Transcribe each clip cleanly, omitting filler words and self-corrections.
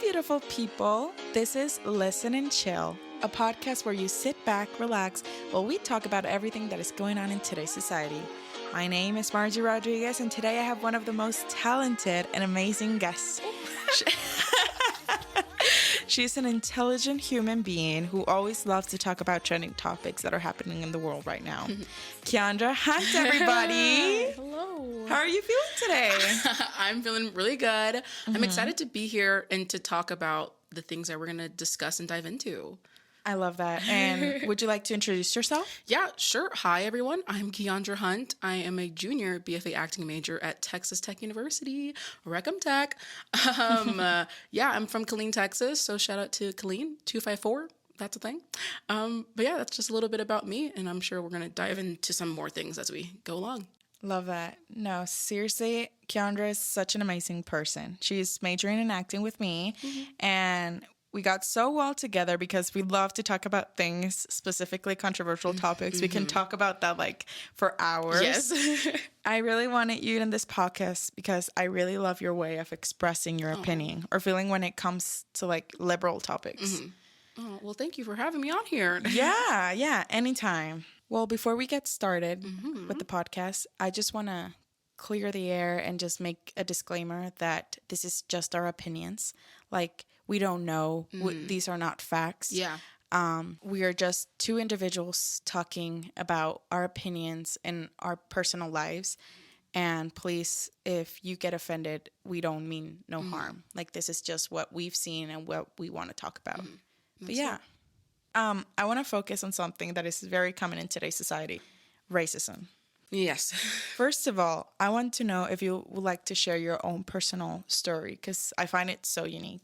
beautiful people. This is Listen and Chill, a podcast where you sit back, relax, while we talk about everything that is going on in today's society. My name is Margie Rodriguez, and today I have one of the most talented and amazing guests. She's an intelligent human being who always loves to talk about trending topics that are happening in the world right now. Keandra Hunt, everybody. Hello. How are you feeling today? I'm feeling really good. I'm excited to be here and to talk about the things that we're going to discuss and dive into. I love that. And would you like to introduce yourself? Yeah, sure. Hi, everyone. I'm Keandra Hunt. I am a junior BFA acting major at Texas Tech University, Recum Tech. I'm from Killeen, Texas. So shout out to Killeen, 254. That's a thing. But yeah, that's just a little bit about me. And I'm sure we're going to dive into some more things as we go along. Love that. No, seriously, Keandra is such an amazing person. She's majoring in acting with me, and we got so well together because we love to talk about things, specifically controversial topics. We can talk about that like for hours. Yes. I really wanted you in this podcast because I really love your way of expressing your opinion or feeling when it comes to like liberal topics. Oh, well, thank you for having me on here. Yeah, anytime. Well, before we get started with the podcast, I just want to clear the air and just make a disclaimer that this is just our opinions. Like, we don't know. These are not facts. Yeah. We are just two individuals talking about our opinions and our personal lives. And please, if you get offended, we don't mean no harm. Like, this is just what we've seen and what we want to talk about. But yeah. I want to focus on something that is very common in today's society, racism. Yes. First of all, I want to know if you would like to share your own personal story because I find it so unique.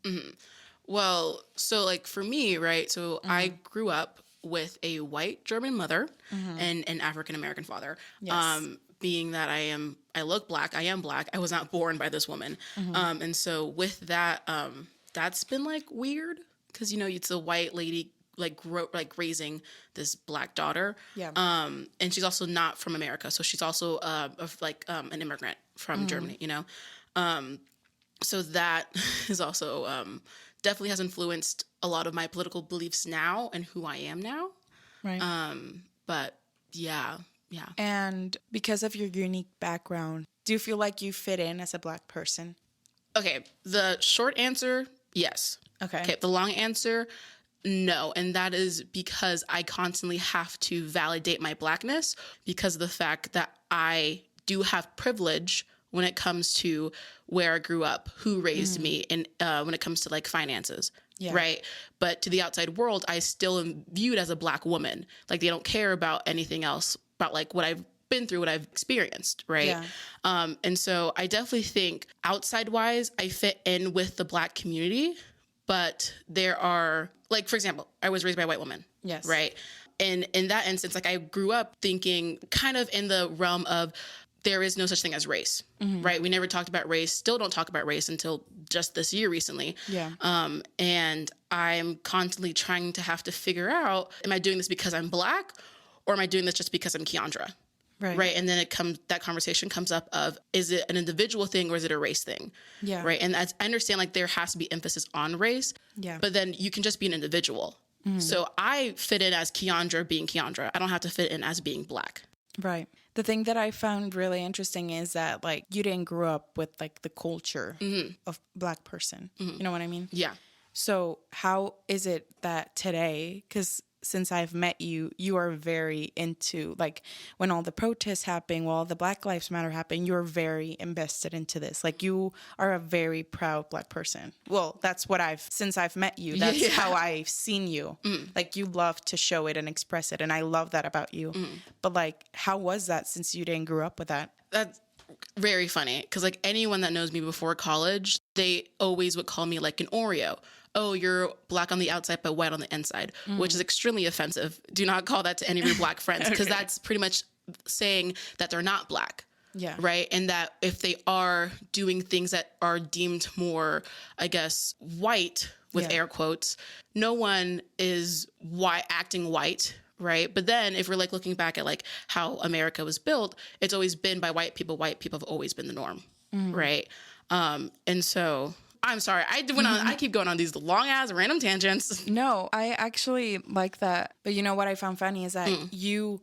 Well, so like for me, right? So I grew up with a white German mother and an African American father. Yes. Being that I look black, I am black. I was not born by this woman. And so with that, that's been like weird because, you know, it's a white lady raising this black daughter. Yeah. And she's also not from America. So she's also an immigrant from Germany, you know? So that is also definitely has influenced a lot of my political beliefs now and who I am now. Right. But yeah. And because of your unique background, do you feel like you fit in as a black person? Okay. The short answer, yes. Okay. The long answer, no. And that is because I constantly have to validate my blackness because of the fact that I do have privilege when it comes to where I grew up, who raised me, and when it comes to like finances, right? But to the outside world, I still am viewed as a black woman. Like they don't care about anything else, about like what I've been through, what I've experienced, right? Yeah. And so I definitely think outside wise, I fit in with the black community. But there are, like, for example, I was raised by a white woman. Yes. Right? And in that instance, like, I grew up thinking kind of in the realm of there is no such thing as race, right? We never talked about race, still don't talk about race until just this year recently. Yeah. And I'm constantly trying to have to figure out, am I doing this because I'm black or am I doing this just because I'm Keandra? Right. And then that conversation comes up of, is it an individual thing or is it a race thing? Yeah. Right. And I understand like there has to be emphasis on race. Yeah. But then you can just be an individual. So I fit in as Keandra being Keandra. I don't have to fit in as being black. Right. The thing that I found really interesting is that like you didn't grow up with like the culture of black person. You know what I mean? Yeah. So how is it that today, because since I've met you, you are very into, like, when all the protests happen, while the Black Lives Matter happen, you're very invested into this. Like, you are a very proud black person. Well, that's what since I've met you, that's how I've seen you. Like, you love to show it and express it, and I love that about you. But, like, how was that since you didn't grow up with that? That's very funny, because, like, anyone that knows me before college, they always would call me, like, an Oreo. Oh, you're black on the outside but white on the inside, which is extremely offensive. Do not call that to any of your black friends because that's pretty much saying that they're not black. Yeah. Right. And that if they are doing things that are deemed more, I guess, white with air quotes, no one is acting white. Right. But then if we're like looking back at like how America was built, it's always been by white people. White people have always been the norm. Right. And so I'm sorry. I keep going on these long ass random tangents. No, I actually like that. But you know what I found funny is that you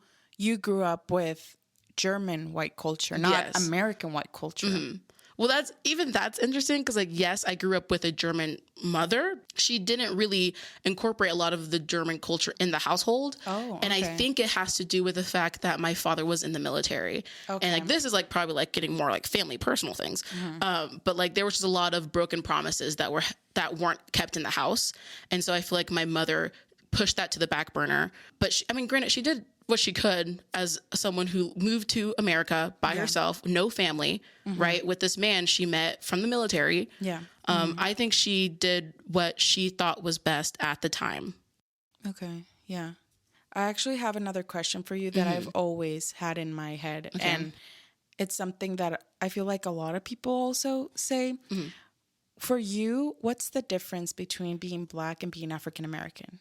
grew up with German white culture, not American white culture. Mm-hmm. Well, that's interesting because, like, yes, I grew up with a German mother. She didn't really incorporate a lot of the German culture in the household. Oh, okay. And I think it has to do with the fact that my father was in the military. Okay. And, like, this is, like, probably, like, getting more, like, family personal things. Mm-hmm. But, like, there was just a lot of broken promises that weren't kept in the house. And so I feel like my mother pushed that to the back burner. But, granted, she did what she could as someone who moved to America by herself, no family, right? With this man she met from the military. Yeah. I think she did what she thought was best at the time. Okay. Yeah. I actually have another question for you that I've always had in my head. Okay. And it's something that I feel like a lot of people also say. Mm-hmm. For you, what's the difference between being Black and being African American?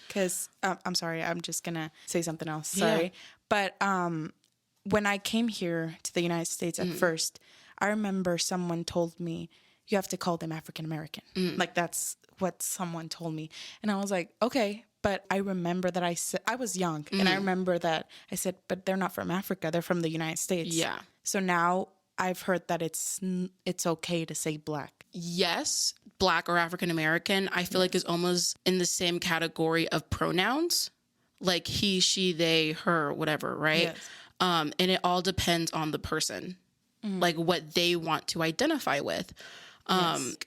Because I'm sorry, I'm just going to say something else. Sorry. Yeah. But when I came here to the United States at first, I remember someone told me, you have to call them African American. Like, that's what someone told me. And I was like, okay. But I remember that I was young. And I remember that I said, but they're not from Africa. They're from the United States. Yeah. So now I've heard that it's okay to say Black. Yes, Black or African American, I feel like is almost in the same category of pronouns, like he, she, they, her, whatever, right? Yes. And it all depends on the person, like what they want to identify with.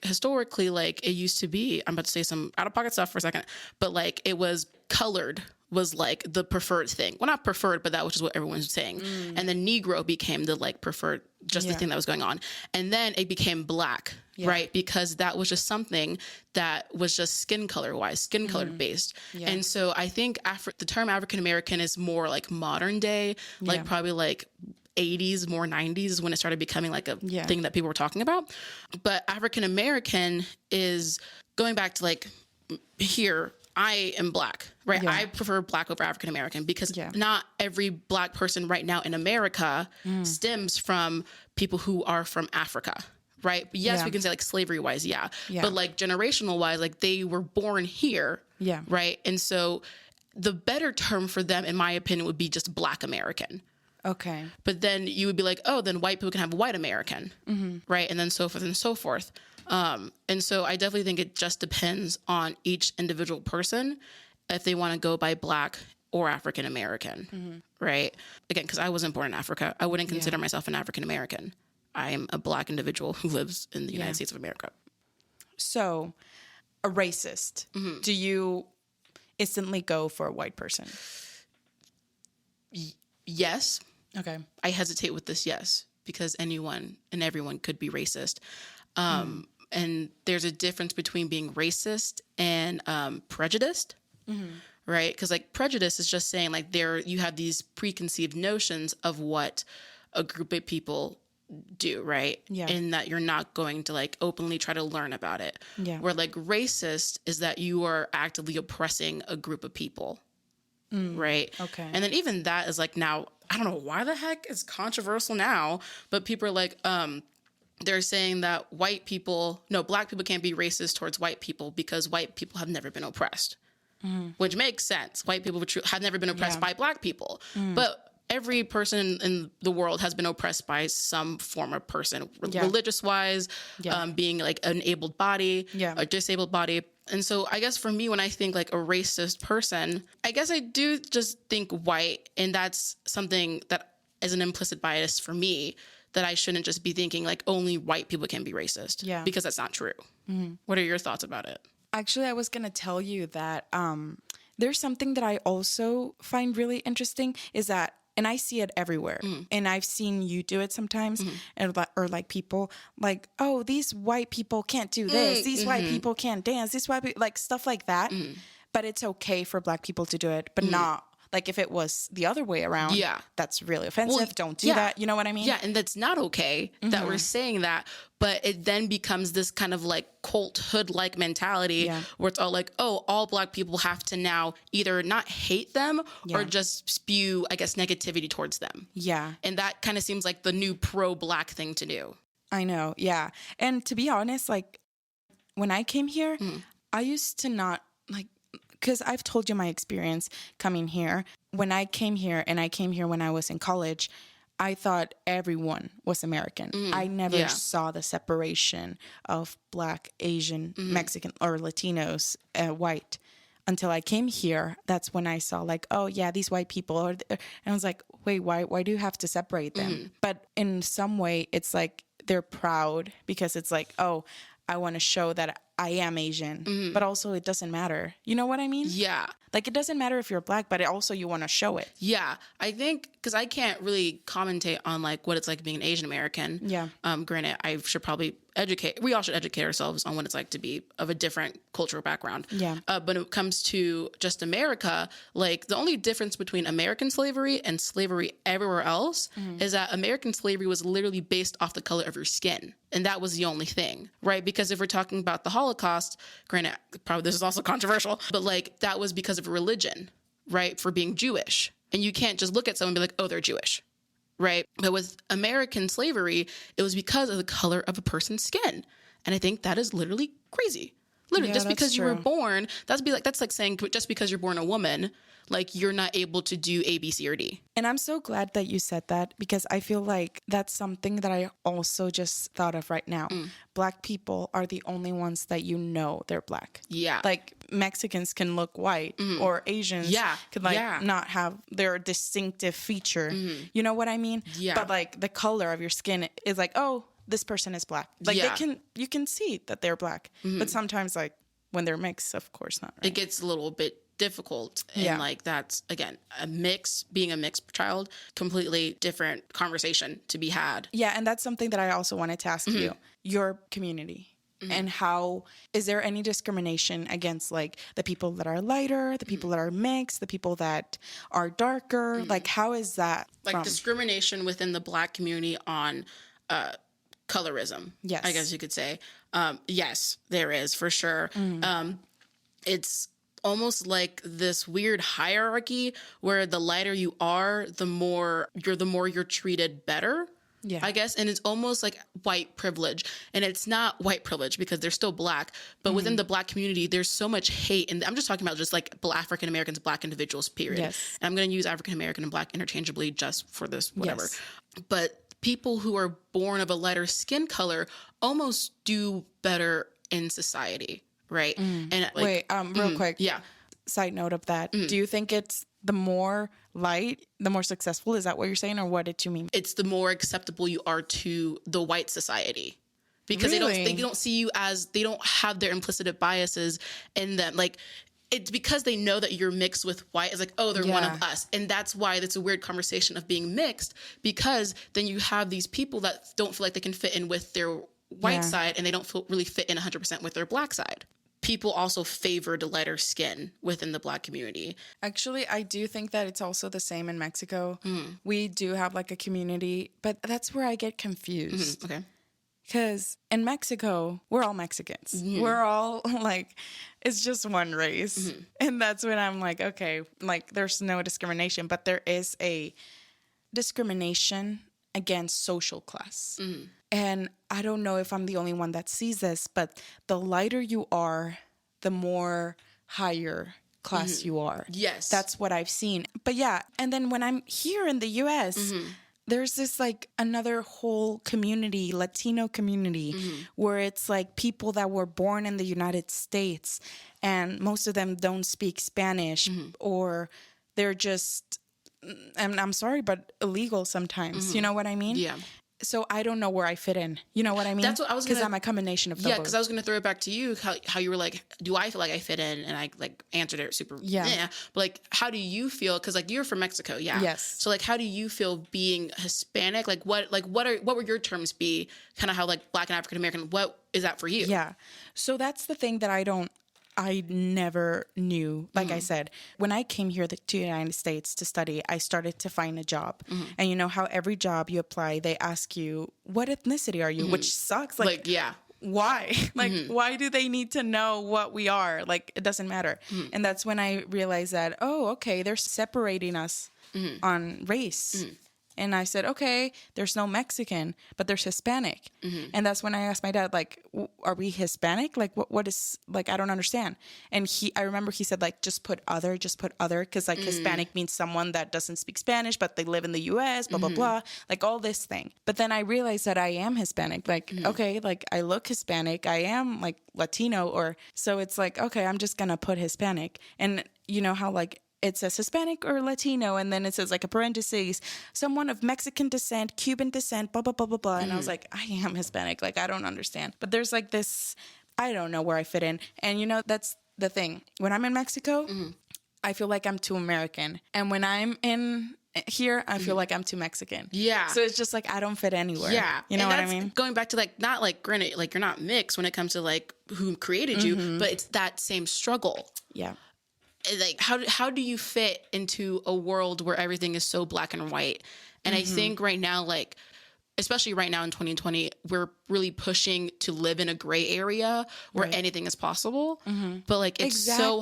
Historically, like it used to be, I'm about to say some out of pocket stuff for a second, but like it was colored was like the preferred thing. Well, not preferred, but that was just what everyone was saying. And then Negro became the like preferred, just the thing that was going on. And then it became Black, right? Because that was just something that was just skin color based. Yeah. And so I think the term African American is more like modern day, like probably like 80s, more 90s is when it started becoming like a thing that people were talking about. But African American is going back to like here, I am Black, right? Yeah. I prefer Black over African American because not every Black person right now in America stems from people who are from Africa, right? But yes, we can say like slavery wise, but like generational wise, like they were born here, right? And so the better term for them, in my opinion, would be just Black American. Okay. But then you would be like, oh, then white people can have white American, right? And then so forth and so forth. And so I definitely think it just depends on each individual person if they want to go by Black or African American, right? Again, because I wasn't born in Africa. I wouldn't consider myself an African American. I am a Black individual who lives in the United States of America. So, a racist, do you instantly go for a white person? Yes. Okay. I hesitate with this yes, because anyone and everyone could be racist. And there's a difference between being racist and prejudiced, right? Because like prejudice is just saying like you have these preconceived notions of what a group of people do, right? Yeah. And that you're not going to like openly try to learn about it. Yeah. Where like racist is that you are actively oppressing a group of people, right? Okay. And then even that is like now, I don't know why the heck it's controversial now, but people are like, they're saying that Black people can't be racist towards white people because white people have never been oppressed, which makes sense. White people have never been oppressed by Black people, but every person in the world has been oppressed by some form of person, religious wise, being like an able body, a disabled body. And so I guess for me, when I think like a racist person, I guess I do just think white, and that's something that is an implicit bias for me, that I shouldn't just be thinking like only white people can be racist, because that's not true. What are your thoughts about it? Actually, I was going to tell you that there's something that I also find really interesting is that, and I see it everywhere, and I've seen you do it sometimes, or like people like, oh, these white people can't do this. These white people can't dance. These white people, like stuff like that. But it's okay for Black people to do it, but not like if it was the other way around. That's really offensive. Well, don't do that. You know what I mean? Yeah, and that's not okay that we're saying that. But it then becomes this kind of like cult hood-like mentality where it's all like, oh, all Black people have to now either not hate them or just spew, I guess, negativity towards them. Yeah. And that kind of seems like the new pro-Black thing to do. I know. Yeah. And to be honest, like when I came here, I used to not like, because I've told you my experience coming here. When I came here, and I came here when I was in college, I thought everyone was American. I never saw the separation of Black, Asian, Mexican, or Latinos, white. Until I came here, that's when I saw like, oh yeah, these white people are, and I was like, wait, why do you have to separate them? But in some way, it's like they're proud because it's like, oh, I want to show that I am Asian, but also it doesn't matter. You know what I mean? Yeah. Like, it doesn't matter if you're Black, but also you want to show it. Yeah. I think, because I can't really commentate on like what it's like being an Asian American. Yeah. Granted, I should probably we all should educate ourselves on what it's like to be of a different cultural background. Yeah. But when it comes to just America, like the only difference between American slavery and slavery everywhere else is that American slavery was literally based off the color of your skin. And that was the only thing, right? Because if we're talking about the Holocaust, granted, probably this is also controversial, but like that was because of religion, right? For being Jewish. And you can't just look at someone and be like, oh, they're Jewish, right? But with American slavery, it was because of the color of a person's skin. And I think that is literally crazy. Literally, just because you were born, that's like saying just because you're born a woman, like you're not able to do A, B, C, or D. And I'm so glad that you said that, because I feel like that's something that I also just thought of right now. Black people are the only ones that you know they're Black. Yeah. Like Mexicans can look white, or Asians could not have their distinctive feature. You know what I mean? Yeah. But like the color of your skin is like, oh, this person is Black. Like you can see that they're Black. But sometimes like when they're mixed, of course not. Right? It gets a little bit difficult, and like that's again being a mixed child, completely different conversation to be had. Yeah, and that's something that I also wanted to ask you, your community, and how is there any discrimination against like the people that are lighter, the people that are mixed, the people that are darker? Like how is that like discrimination within the Black community on colorism? Yes, I guess you could say. Yes, there is for sure. It's almost like this weird hierarchy where the lighter you are, the more you're treated better. Yeah, I guess. And it's almost like white privilege. And it's not white privilege because they're still Black. But within the Black community, there's so much hate. And I'm just talking about just like African Americans, Black individuals, period. Yes. And I'm going to use African American and Black interchangeably just for this, whatever. Yes. But people who are born of a lighter skin color almost do better in society. Right. And like, wait, real quick. Yeah. Side note of that. Do you think it's the more light, the more successful? Is that what you're saying, or what did you mean? It's the more acceptable you are to the white society, because they don't see you as, they don't have their implicit biases in them. Like it's because they know that you're mixed with white. It's like, oh, they're one of us. And that's why it's a weird conversation of being mixed, because then you have these people that don't feel like they can fit in with their white side, and they don't really fit in 100% with their Black side. People also favored lighter skin within the Black community. Actually, I do think that it's also the same in Mexico. We do have like a community, but that's where I get confused. Okay. Because in Mexico, we're all Mexicans. We're all like, it's just one race. And that's when I'm like, okay, like there's no discrimination, but there is a discrimination against social class. And I don't know if I'm the only one that sees this, but the lighter you are, the more higher class you are. Yes. That's what I've seen. But yeah, and then when I'm here in the US, there's this like another whole community, Latino community, where it's like people that were born in the United States, and most of them don't speak Spanish, or they're just, and I'm sorry, but illegal sometimes. You know what I mean? Yeah. So I don't know where I fit in. You know what I mean? That's what I was going to... Because I'm a combination of both. Yeah, because I was going to throw it back to you, how you were like, do I feel like I fit in? And I like answered it super... Yeah. But like, how do you feel? Because like, you're from Mexico, yeah. Yes. So like, how do you feel being Hispanic? Like, what would your terms be? Kind of how like Black and African American, what is that for you? Yeah. So that's the thing that I never knew. Like I said, when I came here to the United States to study, I started to find a job. And you know how every job you apply, they ask you, what ethnicity are you? Which sucks. Like yeah. Why? Like, why do they need to know what we are? Like, it doesn't matter. And that's when I realized that, oh, okay, they're separating us on race. And I said, okay, there's no Mexican, but there's Hispanic. And that's when I asked my dad, like, are we Hispanic? Like, what is, like, I don't understand. And I remember he said, like, just put other. Because, like, Hispanic means someone that doesn't speak Spanish, but they live in the U.S., blah, blah, blah. Like, all this thing. But then I realized that I am Hispanic. Like, okay, like, I look Hispanic. I am, like, Latino. So it's like, okay, I'm just going to put Hispanic. And you know how, like, it says Hispanic or Latino, and then it says, like, a parentheses, someone of Mexican descent, Cuban descent, blah, blah, blah, blah, blah. And I was like, I am Hispanic. Like, I don't understand. But there's, like, this, I don't know where I fit in. And, you know, that's the thing. When I'm in Mexico, I feel like I'm too American. And when I'm in here, I feel like I'm too Mexican. Yeah. So it's just, like, I don't fit anywhere. Yeah. You know what I mean? Going back to, like, not, like, granted, like, you're not mixed when it comes to, like, who created you, but it's that same struggle. Yeah. Like, how do you fit into a world where everything is so black and white? And I think right now, like, especially right now in 2020, we're really pushing to live in a gray area where anything is possible. But, like, it's so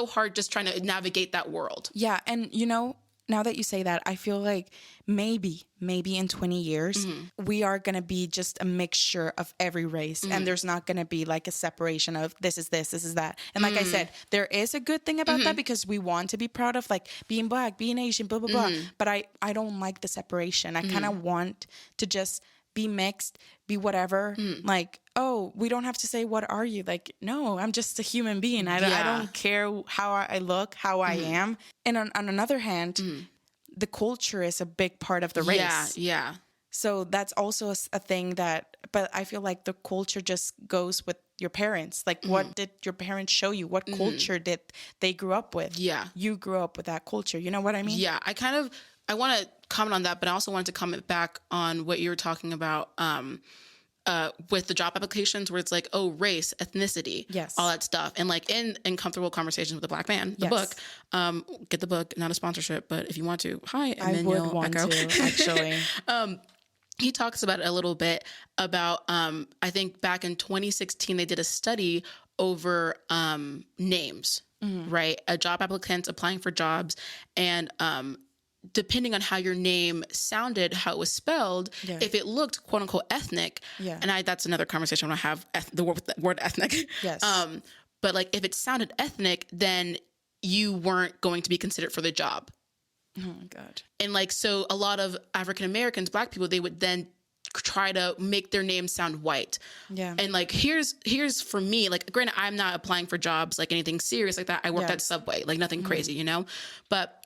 hard just trying to navigate that world. Yeah. And, you know, now that you say that, I feel like maybe in 20 years, we are going to be just a mixture of every race. And there's not going to be like a separation of this is this is that. And like I said, there is a good thing about that because we want to be proud of like being black, being Asian, blah, blah, blah. But I don't like the separation. I kind of want to just be mixed, be whatever. Like, oh, we don't have to say, what are you? Like, no, I'm just a human being. I don't care how I look, how I am. And on another hand, the culture is a big part of the race. Yeah. So that's also a thing that, but I feel like the culture just goes with your parents. Like, what did your parents show you? What culture did they grew up with? Yeah. You grew up with that culture. You know what I mean? Yeah. I want to comment on that, but I also wanted to comment back on what you were talking about with the job applications where it's like, oh, race, ethnicity, all that stuff. And like in Comfortable Conversations with a Black Man, the book, get the book, not a sponsorship, but if you want to, hi, I would want to, actually. He talks about it a little bit about, I think back in 2016, they did a study over names, right? Job applicants applying for jobs, and depending on how your name sounded, how it was spelled, if it looked quote unquote ethnic, and that's another conversation when I have the word ethnic. But like if it sounded ethnic, then you weren't going to be considered for the job. Oh my God. And like, so a lot of African Americans, Black people, they would then try to make their name sound white. Yeah. And like, here's for me, like, granted, I'm not applying for jobs, like anything serious like that. I worked at Subway, like nothing crazy, you know, but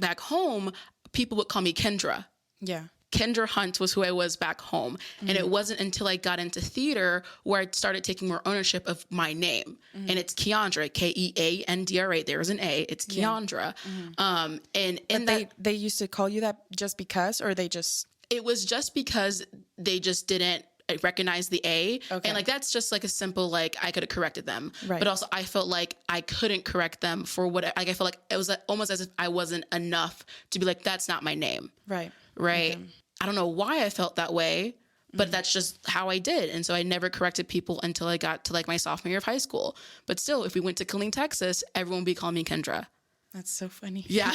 back home, people would call me Keandra. Yeah. Keandra Hunt was who I was back home. And it wasn't until I got into theater where I started taking more ownership of my name. And it's Keandra, Keandra. There is an A. It's Keandra. And they used to call you that just because, or they just... It was just because they just didn't recognize the A. Okay. And like, that's just like a simple, like, I could have corrected them. Right. But also I felt like I couldn't correct them for what, like, I felt like it was almost as if I wasn't enough to be like, that's not my name. Right. Right. Okay. I don't know why I felt that way, but that's just how I did. And so I never corrected people until I got to like my sophomore year of high school. But still, if we went to Killeen, Texas, everyone would be calling me Keandra. That's so funny. Yeah.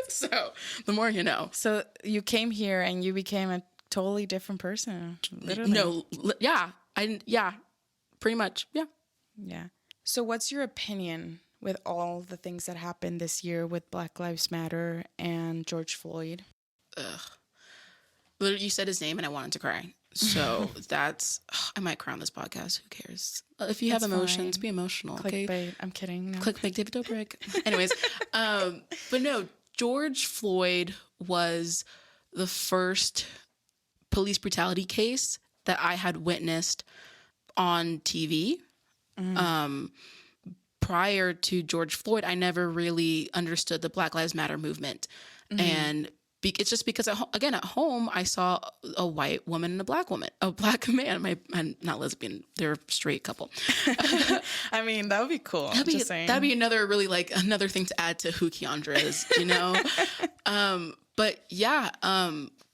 So the more you know. So you came here and you became a totally different person. Literally. No. Yeah. Pretty much. Yeah. Yeah. So what's your opinion with all the things that happened this year with Black Lives Matter and George Floyd? Ugh. Literally, you said his name and I wanted to cry. So I might cry on this podcast. Who cares? If you have emotions, be emotional. Clickbait. Okay? I'm kidding. No. Clickbait, David Dobrik. Anyways, but no, George Floyd was the first police brutality case that I had witnessed on TV. Prior to George Floyd, I never really understood the Black Lives Matter movement. And it's just because, again, at home, I saw a white woman and a black man. I'm not lesbian. They're a straight couple. I mean, that would be cool. That'd be another thing to add to who Keandra is, you know? But yeah,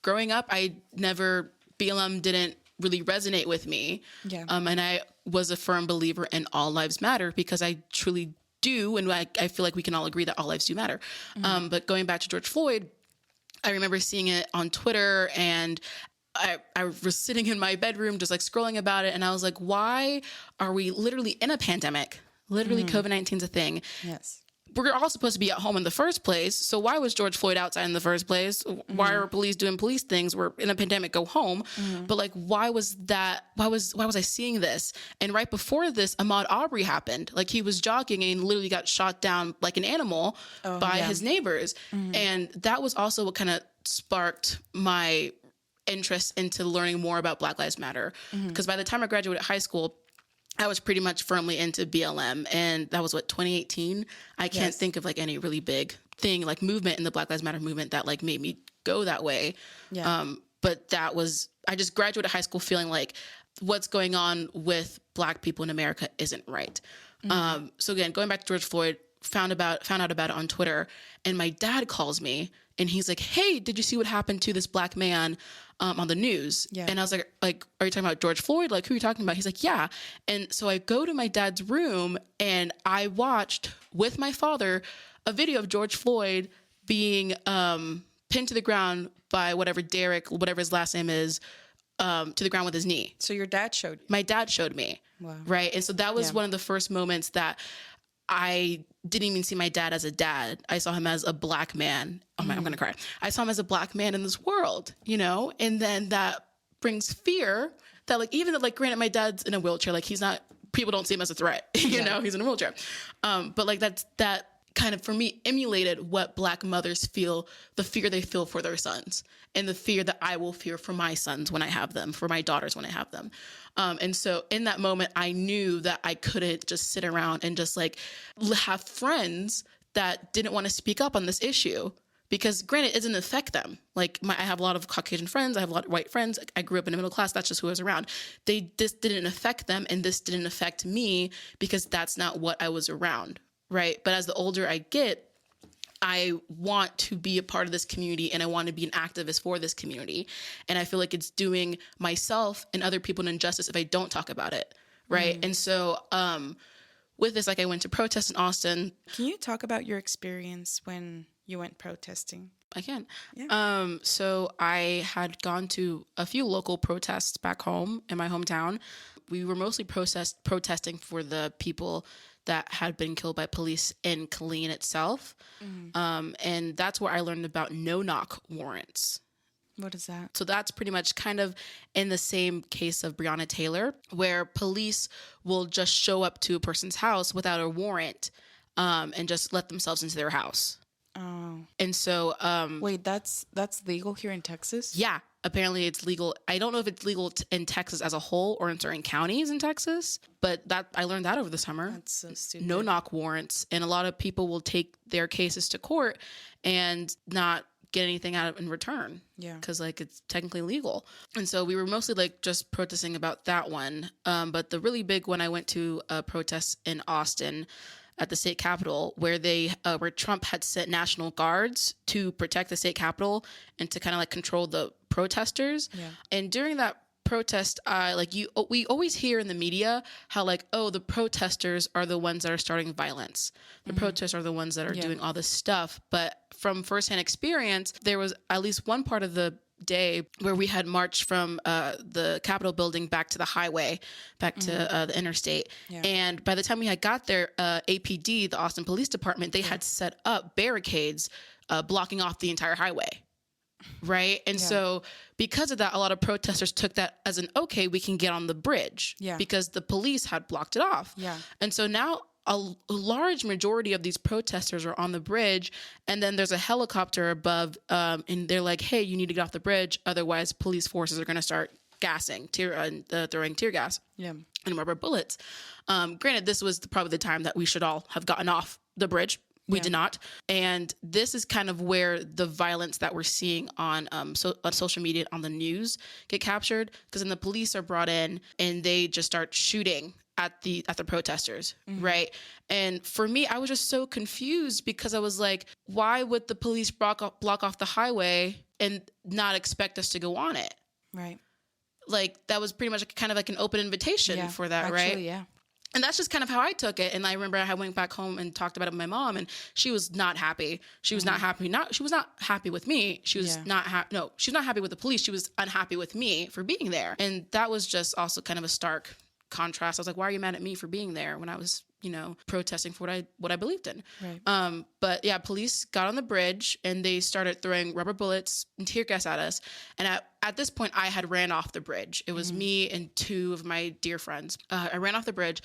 growing up, BLM didn't really resonate with me. Yeah. And I was a firm believer in all lives matter because I truly do. And I feel like we can all agree that all lives do matter. But going back to George Floyd, I remember seeing it on Twitter, and I was sitting in my bedroom just like scrolling about it. And I was like, why are we literally in a pandemic? Literally COVID-19 is a thing. Yes. We're all supposed to be at home in the first place. So why was George Floyd outside in the first place? Why are police doing police things? We're in a pandemic, go home. But like, why was that? Why was I seeing this? And right before this, Ahmaud Arbery happened. Like, he was jogging and literally got shot down like an animal by his neighbors. And that was also what kind of sparked my interest into learning more about Black Lives Matter. Because by the time I graduated high school, I was pretty much firmly into BLM, and that was 2018. I can't think of like any really big thing, like movement in the Black Lives Matter movement that like made me go that way. But that was, I just graduated high school feeling like what's going on with Black people in America isn't right. So again, going back to George Floyd, found out about it on Twitter, and my dad calls me and he's like, "Hey, did you see what happened to this Black man on the news?" And I was like, "Are you talking about George Floyd? Like, who are you talking about?" He's like, "Yeah." And so I go to my dad's room and I watched with my father a video of George Floyd being pinned to the ground by whatever his last name is, to the ground with his knee. So your dad showed you? My dad showed me. Wow. Right. And so that was one of the first moments that I didn't even see my dad as a dad. I saw him as a Black man. Oh my, I'm going to cry. I saw him as a Black man in this world, you know? And then that brings fear that like, even though like, granted, my dad's in a wheelchair, like he's not, people don't see him as a threat, you know, he's in a wheelchair. But like that kind of, for me, emulated what Black mothers feel, the fear they feel for their sons, and the fear that I will fear for my sons when I have them, for my daughters when I have them. And so in that moment, I knew that I couldn't just sit around and just like have friends that didn't want to speak up on this issue, because granted, it doesn't affect them. Like I have a lot of Caucasian friends. I have a lot of white friends. I grew up in the middle class. That's just who I was around. This didn't affect them, and this didn't affect me because that's not what I was around. Right. But as the older I get, I want to be a part of this community, and I want to be an activist for this community. And I feel like it's doing myself and other people an injustice if I don't talk about it. Right. And so with this, like I went to protest in Austin. Can you talk about your experience when you went protesting? I can. Yeah. So I had gone to a few local protests back home in my hometown. We were mostly protesting for the people that had been killed by police in Killeen itself. And that's where I learned about no-knock warrants. What is that? So that's pretty much kind of in the same case of Breonna Taylor, where police will just show up to a person's house without a warrant and just let themselves into their house. Oh. And so... wait, that's legal here in Texas? Yeah. Apparently it's legal. I don't know if it's legal in Texas as a whole or in certain counties in Texas, but I learned that over the summer. That's so stupid. No knock warrants. And a lot of people will take their cases to court and not get anything out of in return. Yeah. Because like it's technically legal. And so we were mostly like just protesting about that one. But the really big one, I went to a protest in Austin at the state capitol, where where Trump had sent National Guards to protect the state capitol and to kind of like control the protesters. Yeah. And during that protest, we always hear in the media how like, oh, the protesters are the ones that are starting violence. The protesters are the ones that are doing all this stuff. But from firsthand experience, there was at least one part of the day where we had marched from the Capitol building back to the highway, back to the interstate. Yeah. And by the time we had got there, APD, the Austin Police Department, they had set up barricades blocking off the entire highway. Right. And so because of that, a lot of protesters took that as an, okay, we can get on the bridge because the police had blocked it off. Yeah. And so now a large majority of these protesters are on the bridge, and then there's a helicopter above, and they're like, hey, you need to get off the bridge. Otherwise, police forces are going to start gassing, throwing tear gas and rubber bullets. Granted, this was probably the time that we should all have gotten off the bridge. We did not. And this is kind of where the violence that we're seeing on social media, on the news, get captured, because then the police are brought in and they just start shooting at the protesters, right? And for me, I was just so confused, because I was like, why would the police block off the highway and not expect us to go on it? Right. Like, that was pretty much kind of like an open invitation for that, actually, right? Yeah. And that's just kind of how I took it. And I remember I went back home and talked about it with my mom, and she was not happy. She was not happy. She was not happy with me. She was not happy. No, she was not happy with the police. She was unhappy with me for being there. And that was just also kind of a stark contrast. I was like, why are you mad at me for being there when I was, protesting for what I believed in? Right. But yeah, police got on the bridge and they started throwing rubber bullets and tear gas at us. And at this point, I had ran off the bridge. It was me and two of my dear friends. I ran off the bridge,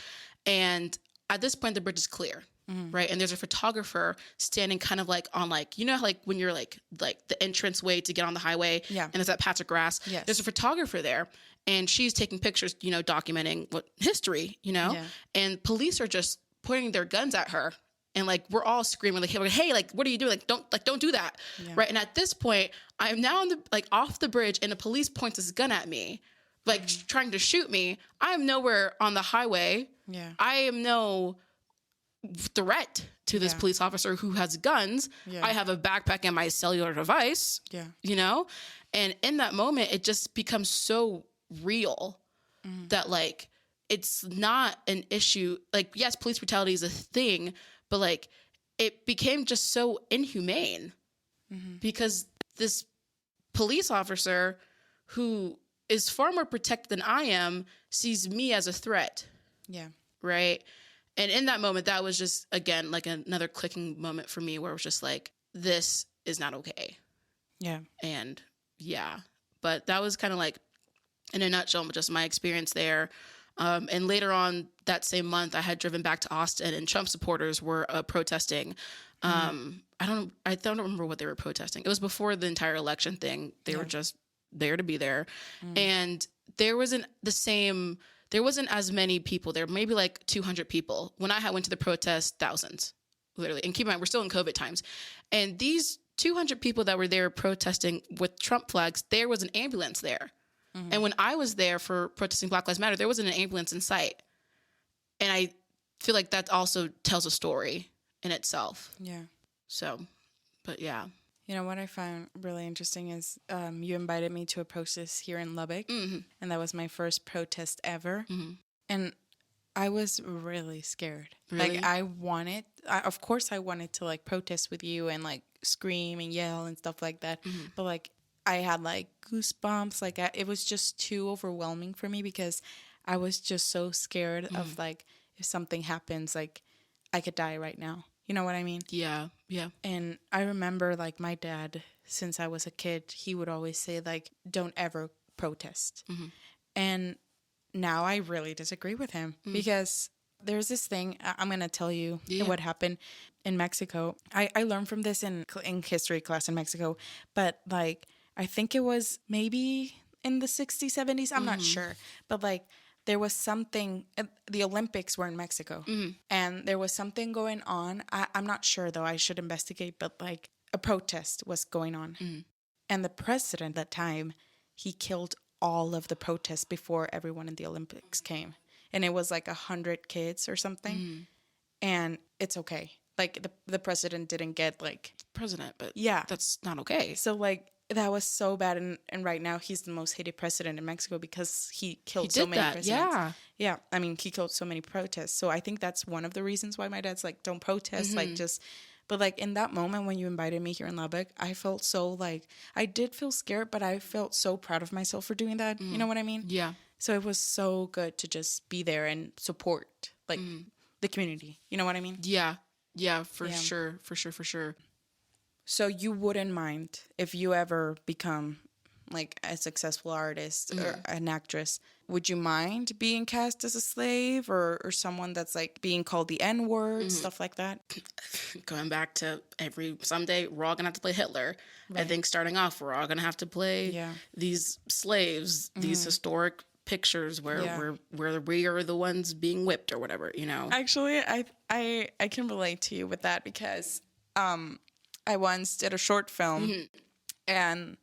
and at this point, the bridge is clear. Right. And there's a photographer standing kind of like on when you're like the entrance way to get on the highway. Yeah. And there's that patch of grass. Yes. There's a photographer there, and she's taking pictures, documenting what history, Yeah. and police are just pointing their guns at her. And like, we're all screaming like, hey, like, what are you doing? Don't do that. Yeah. Right. And at this point, I'm now on off the bridge, and the police points his gun at me, trying to shoot me. I'm nowhere on the highway. Yeah. I am no threat to this police officer who has guns. Yeah. I have a backpack and my cellular device. Yeah. And in that moment, it just becomes so real that it's not an issue. Like, yes, police brutality is a thing, but it became just so inhumane because this police officer who is far more protected than I am sees me as a threat. Yeah. Right. And in that moment, that was just, again, another clicking moment for me where it was just this is not okay. Yeah. And yeah, but that was kind of in a nutshell, just my experience there. And later on that same month, I had driven back to Austin, and Trump supporters were protesting. I don't remember what they were protesting. It was before the entire election thing. They were just there to be there. And there wasn't as many people there, maybe 200 people. When I went to the protest, thousands, literally. And keep in mind, we're still in COVID times. And these 200 people that were there protesting with Trump flags, there was an ambulance there. And when I was there for protesting Black Lives Matter, there wasn't an ambulance in sight. And I feel like that also tells a story in itself. Yeah. So, but yeah. What I found really interesting is you invited me to a protest here in Lubbock, and that was my first protest ever. And I was really scared. Really? Of course I wanted to protest with you and scream and yell and stuff like that. But I had goosebumps. It was just too overwhelming for me because I was just so scared of if something happens, I could die right now. You know what I mean? Yeah. Yeah. And I remember my dad, since I was a kid, he would always say don't ever protest. And now I really disagree with him because there's this thing, I'm going to tell you what happened in Mexico. I learned from this in history class in Mexico, but I think it was maybe in the 60s, 70s. I'm not sure. But there was something, the Olympics were in Mexico, and there was something going on. I'm not sure, though. I should investigate, but a protest was going on. And the president at that time, he killed all of the protests before everyone in the Olympics came. And it was 100 kids or something. And it's okay. The president didn't get president, but yeah, that's not okay. So that was so bad, and right now he's the most hated president in Mexico because he killed so many presidents. Yeah. I mean, he killed so many protests. So I think that's one of the reasons why my dad's don't protest, But in that moment when you invited me here in Lubbock, I felt so I did feel scared, but I felt so proud of myself for doing that. You know what I mean? Yeah. So it was so good to just be there and support the community. You know what I mean? Yeah. Yeah, for sure. For sure. So you wouldn't mind if you ever become a successful artist or an actress, would you mind being cast as a slave or someone that's being called the N-word, stuff like that? Going back to someday we're all gonna have to play Hitler. Right. I think starting off we're all gonna have to play these slaves, these historic pictures where we are the ones being whipped or whatever, Actually, I can relate to you with that because I once did a short film and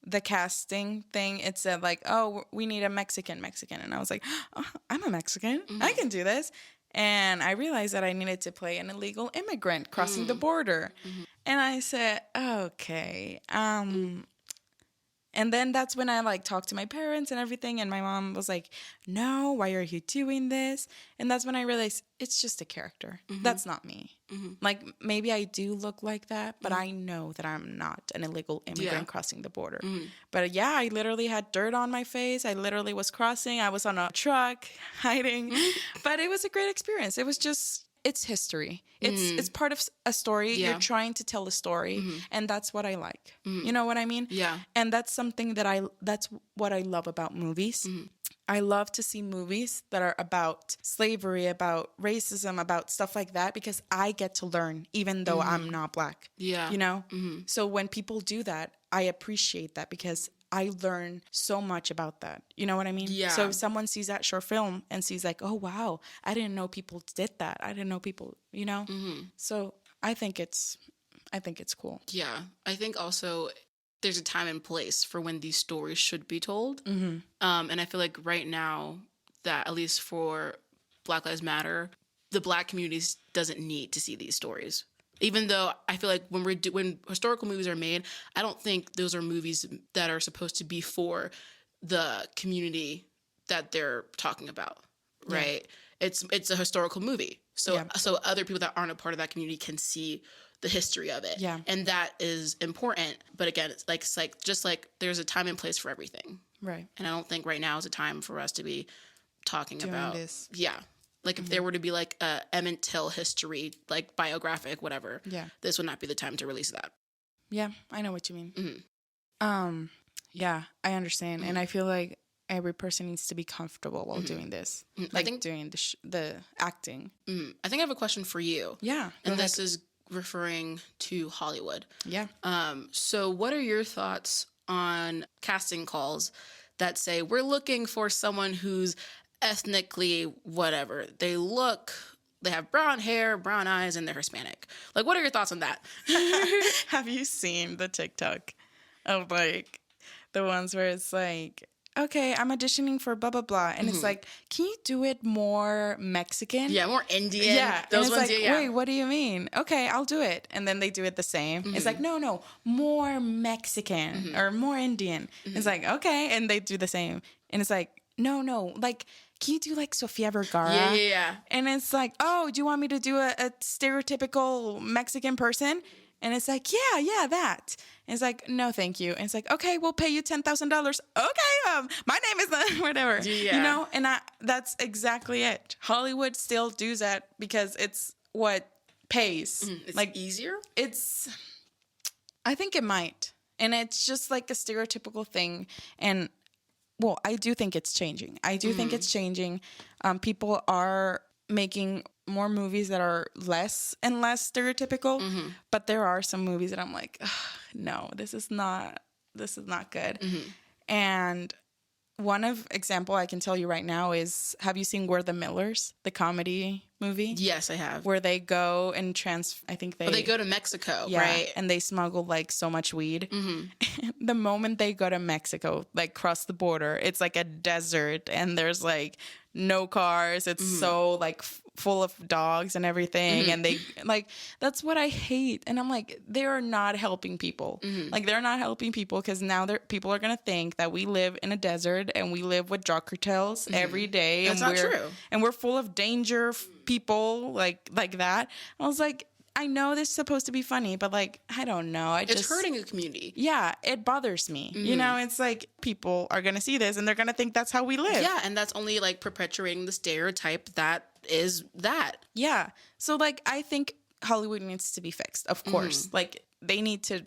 the casting thing, it said oh, we need a Mexican. And I was like, oh, I'm a Mexican. I can do this. And I realized that I needed to play an illegal immigrant crossing the border. And I said, okay, And then that's when I like talked to my parents and everything. And my mom was like, no, why are you doing this? And that's when I realized it's just a character. That's not me. Like maybe I do look like that, but I know that I'm not an illegal immigrant crossing the border. But yeah, I literally had dirt on my face. I literally was crossing. I was on a truck hiding. But it was a great experience. It was just... It's history. It's part of a story. Yeah. You're trying to tell a story, and that's what I like. You know what I mean? Yeah. And that's something that's what I love about movies. I love to see movies that are about slavery, about racism, about stuff like that, because I get to learn even though I'm not Black. Yeah. You know? So when people do that, I appreciate that because I learn so much about that. You know what I mean? Yeah. So if someone sees that short film and sees like, oh, wow, I didn't know people did that. I didn't know people, you know? So I think it's cool. Yeah. I think also there's a time and place for when these stories should be told. And I feel like right now that, at least for Black Lives Matter, the Black community doesn't need to see these stories. Even though I feel like when historical movies are made, I don't think those are movies that are supposed to be for the community that they're talking about, right? Yeah. It's a historical movie, so other people that aren't a part of that community can see the history of it, and that is important. But again, it's like just like there's a time and place for everything, right? And I don't think right now is a time for us to be talking doing about this. Yeah. Like if there were to be like a Emmett Till history, like biographic, whatever, this would not be the time to release that. Yeah, I know what you mean. Yeah, I understand. And I feel like every person needs to be comfortable while doing this. Like doing the acting. I think I have a question for you. Yeah. And this is referring to Hollywood. Yeah. So what are your thoughts on casting calls that say, we're looking for someone who's ethnically whatever, they have brown hair, brown eyes, and they're Hispanic? Like, what are your thoughts on that? Have you seen the TikTok of like the ones where it's like, okay, I'm auditioning for blah blah blah, and it's like, can you do it more Mexican? Yeah, more Indian. Yeah, those and ones. It's like, wait, what do you mean? Okay, I'll do it, and then they do it the same. It's like, no, more Mexican or more Indian. It's like, okay, and they do the same, and it's like, no, like, can you do like Sofia Vergara? Yeah. And it's like, oh, do you want me to do a stereotypical Mexican person? And it's like, yeah, that. And it's like, no, thank you. And it's like, okay, we'll pay you $10,000. Okay, my name is whatever. Yeah. You know, and that's exactly it. Hollywood still does that because it's what pays. It's like easier? I think it might. And it's just like a stereotypical thing. And well, I do think it's changing. People are making more movies that are less and less stereotypical, but there are some movies that I'm like, no, this is not good. And one example I can tell you right now is, have you seen We're the Millers, the comedy movie? Yes, I have. Where they go and they go to Mexico, right? And they smuggle like so much weed. The moment they go to Mexico, like cross the border, it's like a desert and there's like no cars. It's so like full of dogs and everything. And they like, that's what I hate. And I'm like, they're not helping people. Like, they're not helping people because now people are going to think that we live in a desert and we live with drug cartels every day. That's not true. And we're full of danger people like that. I was like, I know this is supposed to be funny, but like, I don't know. It's hurting a community. Yeah, it bothers me. You know, it's like people are going to see this and they're going to think that's how we live. Yeah, and that's only like perpetuating the stereotype that is that. Yeah. So like, I think Hollywood needs to be fixed, of course. Like, they need to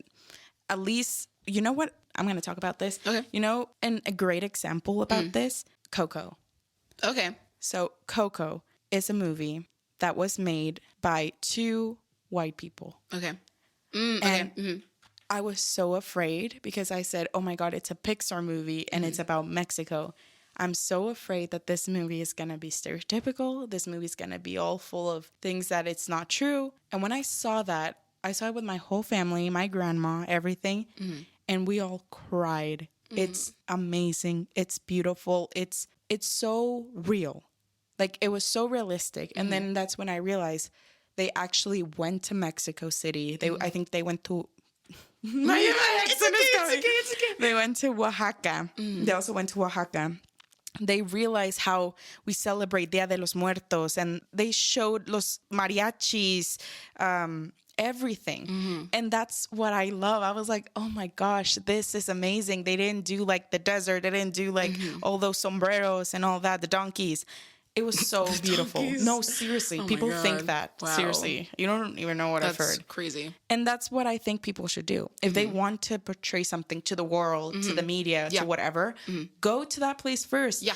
at least, you know what? I'm going to talk about this. Okay. You know, and a great example about this, Coco. Okay. So Coco is a movie that was made by two white people. Okay. And I was so afraid because I said, oh my God, it's a Pixar movie and it's about Mexico. I'm so afraid that this movie is going to be stereotypical. This movie is going to be all full of things that it's not true. And when I saw that, I saw it with my whole family, my grandma, everything. And we all cried. It's amazing. It's beautiful. It's so real. Like, it was so realistic. And then that's when I realized they actually went to Mexico City. I think they went to My accent is coming. It's okay. They went to Oaxaca. They also went to Oaxaca. They realized how we celebrate Dia de los Muertos, and they showed los mariachis, everything. And that's what I love. I was like, oh my gosh, this is amazing. They didn't do like the desert. They didn't do like all those sombreros and all that, the donkeys. It was so beautiful. Donkeys. No, seriously. Oh people God. think that. Wow. Seriously. You don't even know what I've heard. That's crazy. And that's what I think people should do. If they want to portray something to the world, to the media, to whatever, go to that place first. Yeah.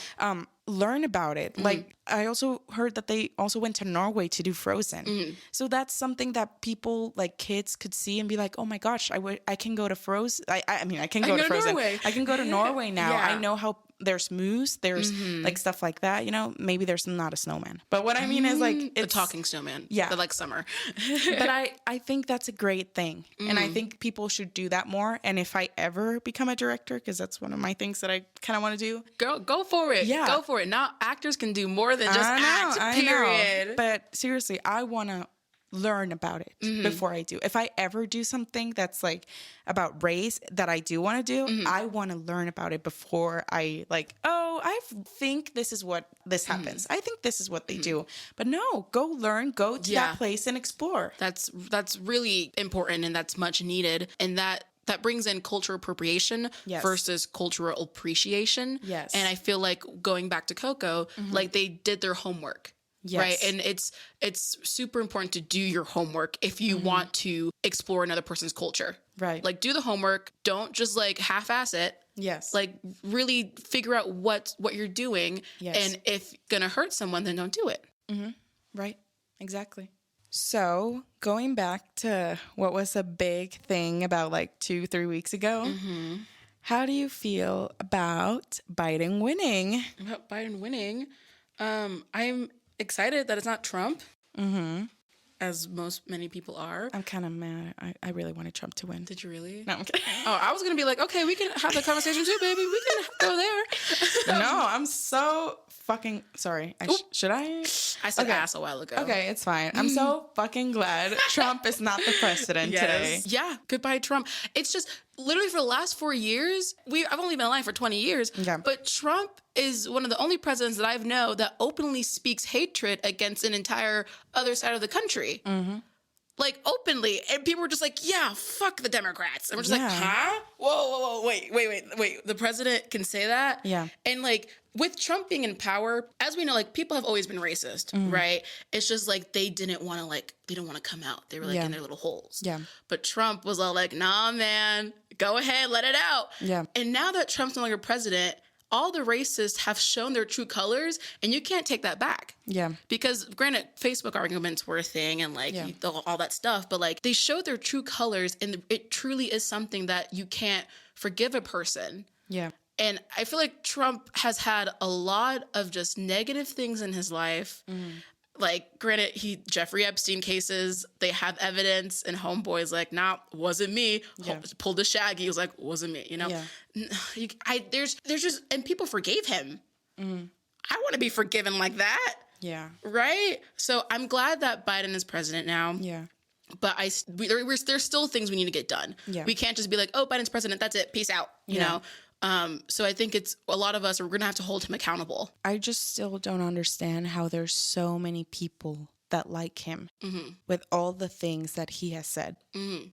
Learn about it. Like, I also heard that they also went to Norway to do Frozen. So that's something that people, like kids, could see and be like, oh my gosh, I can go to Frozen. I mean, I can go to Frozen. Norway. I can go to Norway now. Yeah. I know how there's moose, there's like stuff like that, you know. Maybe there's not a snowman, but what I mean is like it's a talking snowman. Yeah. But like summer. But I think that's a great thing, and I think people should do that more. And if I ever become a director, because that's one of my things that I kind of want to do, Go for it. Yeah. Go for it. Now actors can do more than just act. Period. But seriously, I want to learn about it before I do. If I ever do something that's like about race that I do want to do, I want to learn about it before I like, oh, I think this is what this happens. I think this is what they do. But no, go learn, go to that place and explore. That's really important, and that's much needed. And that brings in cultural appropriation versus cultural appreciation. Yes. And I feel like going back to Coco, like they did their homework. Yes. Right. And it's super important to do your homework if you want to explore another person's culture. Right. Like, do the homework. Don't just like half-ass it. Yes. Like, really figure out what you're doing. Yes. And if gonna hurt someone, then don't do it. Right. Exactly. So going back to what was a big thing about like 2-3 weeks ago, how do you feel about Biden winning? About Biden winning, I'm excited that it's not Trump, as many people are. I'm kind of mad. I really wanted Trump to win. Did you really? No, I'm kidding. Oh, I was going to be like, okay, we can have the conversation too, baby. We can go there. No, I'm so fucking sorry. Should I? I said ass a while ago. Okay, it's fine. I'm so fucking glad Trump is not the president today. Yeah, goodbye, Trump. It's just literally for the last 4 years, I've only been alive for 20 years, but Trump is one of the only presidents that I know that openly speaks hatred against an entire other side of the country. Like, openly. And people were just like, yeah, fuck the Democrats. And we're just like, huh? Whoa, wait. The president can say that? Yeah. And, like, with Trump being in power, as we know, like, people have always been racist, right? It's just, like, they didn't want to come out. They were, like, in their little holes. Yeah. But Trump was all like, nah, man, go ahead, let it out. Yeah. And now that Trump's no longer president, all the racists have shown their true colors, and you can't take that back. Yeah. Because granted, Facebook arguments were a thing and like all that stuff, but like they showed their true colors, and it truly is something that you can't forgive a person. Yeah. And I feel like Trump has had a lot of just negative things in his life. Like, granted, Jeffrey Epstein cases, they have evidence, and homeboy's like, nah, wasn't me. Pulled a Shaggy. He was like, wasn't me, you know? There's just, and people forgave him. I want to be forgiven like that. Yeah. Right? So I'm glad that Biden is president now. Yeah. But there's still things we need to get done. Yeah. We can't just be like, oh, Biden's president, that's it, peace out, you know? So I think it's a lot of us are going to have to hold him accountable. I just still don't understand how there's so many people that like him with all the things that he has said.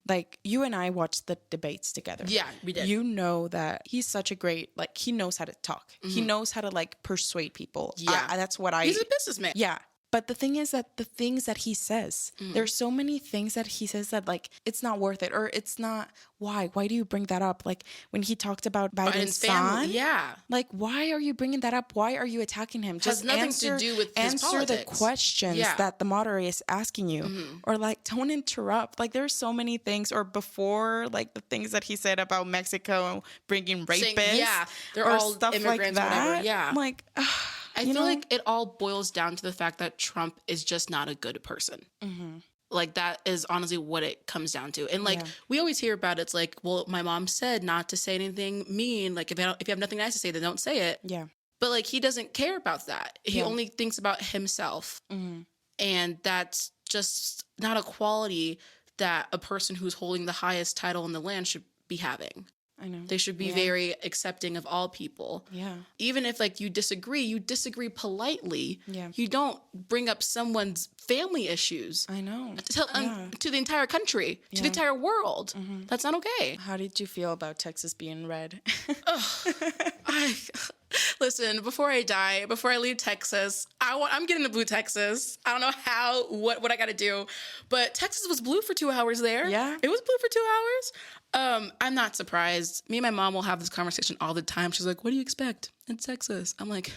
Like, you and I watched the debates together. Yeah, we did. You know that he's such a great, like, he knows how to talk. He knows how to, like, persuade people. Yeah. That's what He's a businessman. Yeah. But the thing is that the things that he says, there's so many things that he says that, like, it's not worth it, or it's not, why do you bring that up? Like, when he talked about Biden's family, yeah. Like, why are you bringing that up? Why are you attacking him? Just has nothing to do with his answer politics. The questions that the moderator is asking you, or like, don't interrupt. Like, there's so many things, or before, like the things that he said about Mexico bringing rapists, they're all stuff immigrants, like that. or whatever. Yeah, I'm like, I feel like it all boils down to the fact that Trump is just not a good person. Like, that is honestly what it comes down to. And like, we always hear about it. It's like, well, my mom said not to say anything mean. Like, if you have nothing nice to say, then don't say it. Yeah. But like, he doesn't care about that. He only thinks about himself. And that's just not a quality that a person who's holding the highest title in the land should be having. I know. They should be very accepting of all people. Yeah. Even if like you disagree politely. Yeah. You don't bring up someone's family issues. I know. To the entire country, to the entire world. Mm-hmm. That's not okay. How did you feel about Texas being red? Listen, before I die, before I leave Texas, I'm getting to blue Texas. I don't know what I got to do, but Texas was blue for 2 hours there. Yeah. It was blue for 2 hours. I'm not surprised. Me and my mom will have this conversation all the time. She's like, what do you expect in Texas? I'm like,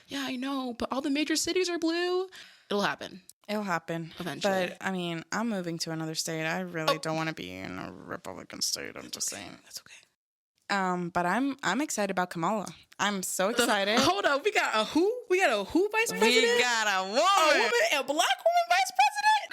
yeah, I know, but all the major cities are blue. It'll happen. It'll happen. Eventually. But, I mean, I'm moving to another state. I really don't want to be in a Republican state. I'm just saying. That's okay. But I'm excited about Kamala. I'm so excited. Hold on. We got a who? We got a who vice president? We got a woman. A black woman vice president?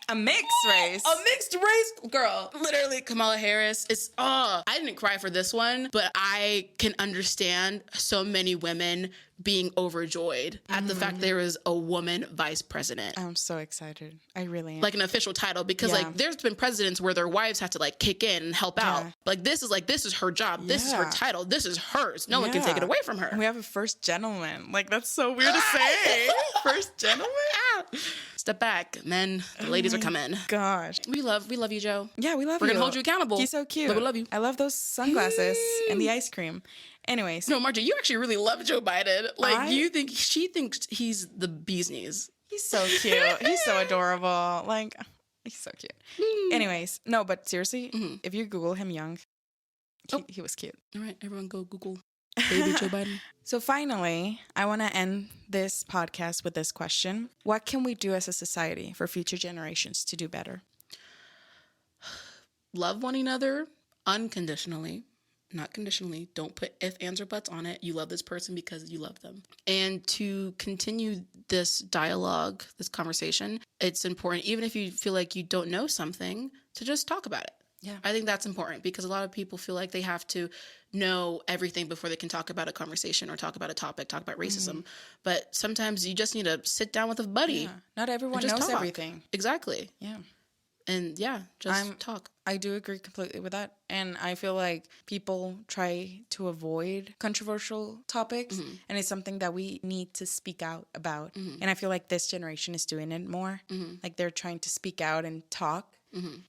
A mixed race. A mixed race? Girl, literally Kamala Harris is, I didn't cry for this one, but I can understand so many women being overjoyed at the fact there is a woman vice president. I'm so excited. I really am. Like an official title, because like there's been presidents where their wives have to like kick in and help out. Like this is her job. This is her title. This is hers. No one can take it away from her. And we have a first gentleman. Like that's so weird to say. First gentleman? Step back, men. The ladies are coming. Gosh. We love you, Joe. Yeah, we love you. We're gonna hold you accountable. He's so cute. But we love you. I love those sunglasses and the ice cream. Anyways. No, Margie, you actually really love Joe Biden. Like, she thinks he's the bee's knees. He's so cute. He's so adorable. Like, he's so cute. Anyways, no, but seriously, if you Google him young, he was cute. All right, everyone go Google baby Joe Biden. So finally, I want to end this podcast with this question. What can we do as a society for future generations to do better? Love one another unconditionally. Not conditionally. Don't put if, ands, or buts on it. You love this person because you love them. And to continue this dialogue, this conversation, it's important, even if you feel like you don't know something, to just talk about it. Yeah. I think that's important because a lot of people feel like they have to know everything before they can talk about a conversation or talk about a topic, talk about racism. But sometimes you just need to sit down with a buddy. Yeah. Not everyone knows everything. Exactly. Yeah. And just talk. I do agree completely with that. And I feel like people try to avoid controversial topics. And it's something that we need to speak out about. And I feel like this generation is doing it more. Like they're trying to speak out and talk.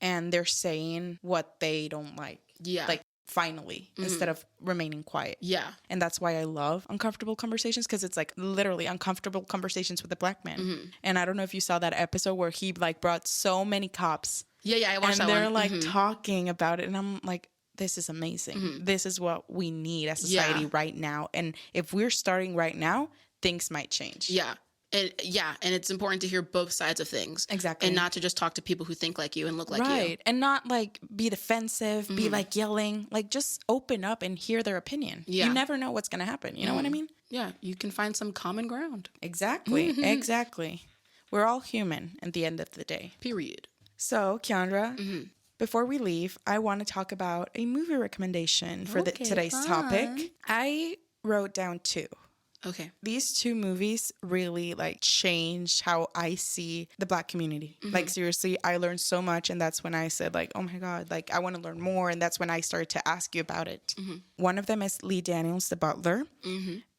And they're saying what they don't like. Yeah. Like finally, instead of remaining quiet. Yeah. And that's why I love uncomfortable conversations, because it's like literally uncomfortable conversations with a black man. And I don't know if you saw that episode where he like brought so many cops. Yeah, I watched that one. And they're like talking about it. And I'm like, this is amazing. This is what we need as society right now. And if we're starting right now, things might change. Yeah. And it's important to hear both sides of things. Exactly. And not to just talk to people who think like you and look like you. Right. And not like be defensive, be like yelling, like just open up and hear their opinion. Yeah. You never know what's going to happen. You know what I mean? Yeah. You can find some common ground. Exactly. Exactly. We're all human at the end of the day. Period. So, Keandra, before we leave, I want to talk about a movie recommendation for today's topic. I wrote down 2. Okay. These 2 movies really like changed how I see the black community. Like seriously, I learned so much, and that's when I said like, oh my God, like I want to learn more, and that's when I started to ask you about it. One of them is Lee Daniels, The Butler.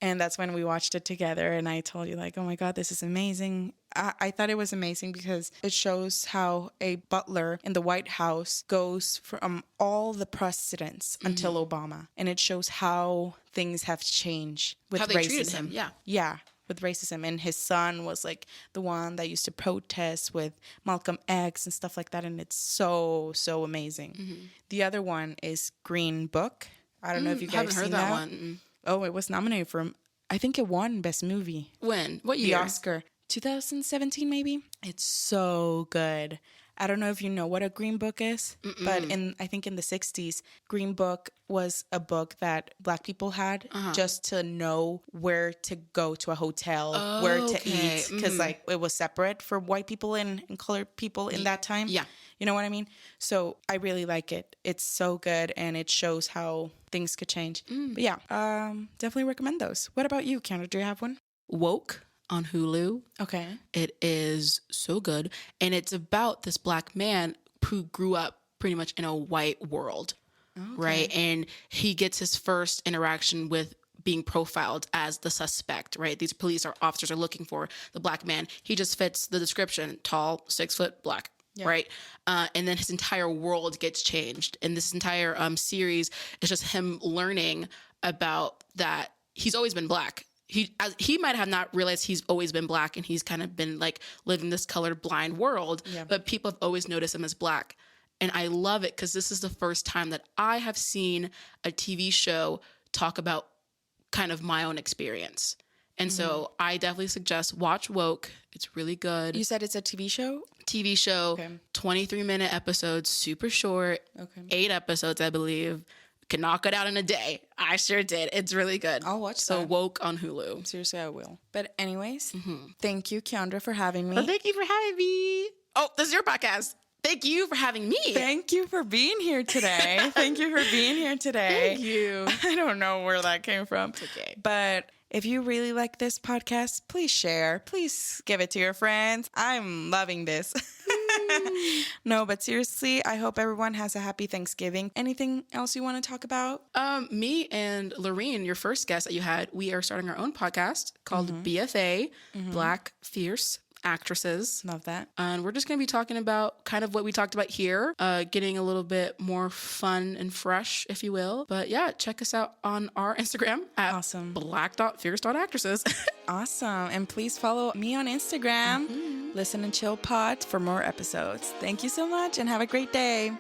And that's when we watched it together, and I told you like, oh my God, this is amazing. I thought it was amazing because it shows how a butler in the White House goes from all the presidents until Obama. And it shows how things have changed with how they racism. Treated him, yeah. Yeah, with racism. And his son was like the one that used to protest with Malcolm X and stuff like that. And it's so, so amazing. The other one is Green Book. I don't know if you guys haven't heard that one. Oh, it was nominated for, I think it won Best Movie. When? What year? The Oscar. 2017 maybe. It's so good. I don't know if you know what a Green Book is, but I think in the 60s, Green Book was a book that black people had just to know where to go to a hotel, where to eat, because like it was separate for white people and colored people in that time. Yeah. You know what I mean? So I really like it. It's so good, and it shows how things could change. But yeah, definitely recommend those. What about you, Keandra? Do you have one? Woke on Hulu. Okay. It is so good. And it's about this black man who grew up pretty much in a white world, right? And he gets his first interaction with being profiled as the suspect, right? These police officers are looking for the black man. He just fits the description: tall, 6 foot, black. Yeah. Right. And then his entire world gets changed. And this entire series is just him learning about that he's always been black. He might have not realized he's always been black, and he's kind of been like living this colored blind world, but people have always noticed him as black. And I love it because this is the first time that I have seen a TV show talk about kind of my own experience. And so I definitely suggest watch Woke. It's really good. You said it's a TV show? TV show, 23-minute episodes, super short, 8 episodes, I believe. Can knock it out in a day. I sure did. It's really good. I'll watch So Woke on Hulu. Seriously, I will. But anyways, thank you, Keandra, for having me. Well, thank you for having me. Oh, this is your podcast. Thank you for having me. Thank you for being here today. Thank you for being here today. Thank you. I don't know where that came from. It's okay. But if you really like this podcast, please share. Please give it to your friends. I'm loving this. No, but seriously, I hope everyone has a happy Thanksgiving. Anything else you want to talk about? Me and Lorene, your first guest that you had, we are starting our own podcast called BFA, Black Fierce Actresses. Love that. And we're just going to be talking about kind of what we talked about here, getting a little bit more fun and fresh, if you will. But yeah, check us out on our Instagram at black.fierce.actresses. Awesome. And please follow me on Instagram, Listen and Chill Pod, for more episodes. Thank you so much and have a great day.